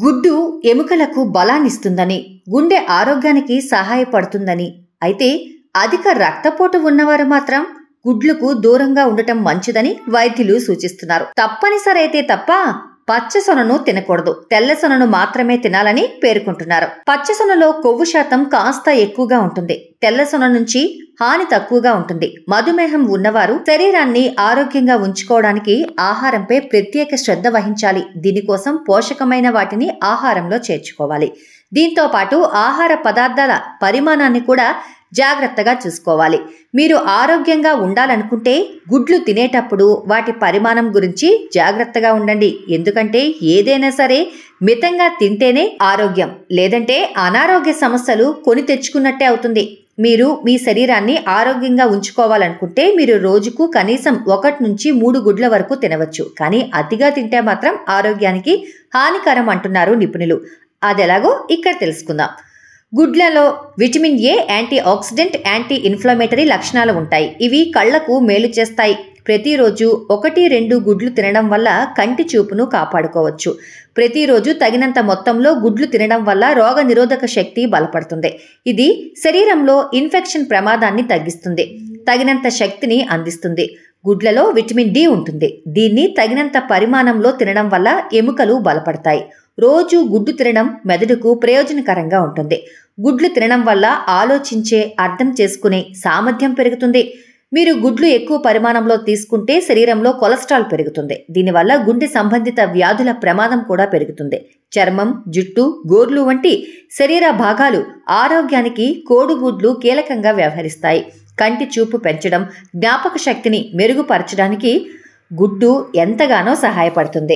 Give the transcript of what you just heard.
గుడ్డు ఎముకలకు బలాన్నిస్తుందని, గుండె ఆరోగ్యానికి సహాయపడుతుందని, అయితే అధిక రక్తపోటు ఉన్నవారు మాత్రం గుడ్లకు దూరంగా ఉండటం మంచిదని వైద్యులు సూచిస్తున్నారు. తప్పనిసరైతే తప్ప పచ్చసొనను తినకూడదు, తెల్లసొనను మాత్రమే తినాలని పేర్కొంటున్నారు. పచ్చసొనలో కొవ్వు శాతం కాస్త ఎక్కువగా ఉంటుంది, తెల్లసొన నుంచి హాని తక్కువగా ఉంటుంది. మధుమేహం ఉన్నవారు శరీరాన్ని ఆరోగ్యంగా ఉంచుకోవడానికి ఆహారంపై ప్రత్యేక శ్రద్ధ వహించాలి. దీనికోసం పోషకమైన వాటిని ఆహారంలో చేర్చుకోవాలి. దీంతో పాటు ఆహార పదార్థాల పరిమాణాన్ని కూడా జాగ్రత్తగా చూసుకోవాలి. మీరు ఆరోగ్యంగా ఉండాలనుకుంటే గుడ్లు తినేటప్పుడు వాటి పరిమాణం గురించి జాగ్రత్తగా ఉండండి. ఎందుకంటే ఏదైనా సరే మితంగా తింటేనే ఆరోగ్యం, లేదంటే అనారోగ్య సమస్యలు కొని తెచ్చుకున్నట్టే అవుతుంది. మీరు మీ శరీరాన్ని ఆరోగ్యంగా ఉంచుకోవాలనుకుంటే మీరు రోజుకు కనీసం 1 నుంచి 3 గుడ్ల వరకు తినవచ్చు. కానీ అతిగా తింటే మాత్రం ఆరోగ్యానికి హానికరం అంటున్నారు నిపుణులు. అదెలాగో ఇక్కడ తెలుసుకుందాం. గుడ్లలో vitamin A, antioxidant, anti inflammatory లక్షణాలు ఉంటాయి. ఇవి కళ్లకు మేలు చేస్తాయి. ప్రతిరోజు 1-2 గుడ్లు తినడం వల్ల కంటి చూపును కాపాడుకోవచ్చు. ప్రతిరోజు తగినంత మొత్తంలో గుడ్లు తినడం వల్ల రోగ నిరోధక శక్తి బలపడుతుంది. ఇది శరీరంలో ఇన్ఫెక్షన్ ప్రమాదాన్ని తగ్గిస్తుంది, తగినంత శక్తిని అందిస్తుంది. గుడ్లలో విటమిన్ డి ఉంటుంది. దీన్ని తగినంత పరిమాణంలో తినడం వల్ల ఎముకలు బలపడతాయి. రోజు గుడ్డు తినడం మెదడుకు ప్రయోజనకరంగా ఉంటుంది. గుడ్లు తినడం వల్ల ఆలోచించే, అర్థం చేసుకునే సామర్థ్యం పెరుగుతుంది. మీరు గుడ్లు ఎక్కువ పరిమాణంలో తీసుకుంటే శరీరంలో కొలెస్ట్రాల్ పెరుగుతుంది. దీనివల్ల గుండె సంబంధిత వ్యాధుల ప్రమాదం కూడా పెరుగుతుంది. చర్మం, జుట్టు, గోర్లు వంటి శరీర భాగాలు ఆరోగ్యానికి కోడిగుడ్లు కీలకంగా వ్యవహరిస్తాయి. కంటి చూపు పెంచడం, జ్ఞాపక శక్తిని మెరుగుపరచడానికి గుడ్డు ఎంతగానో సహాయపడుతుంది.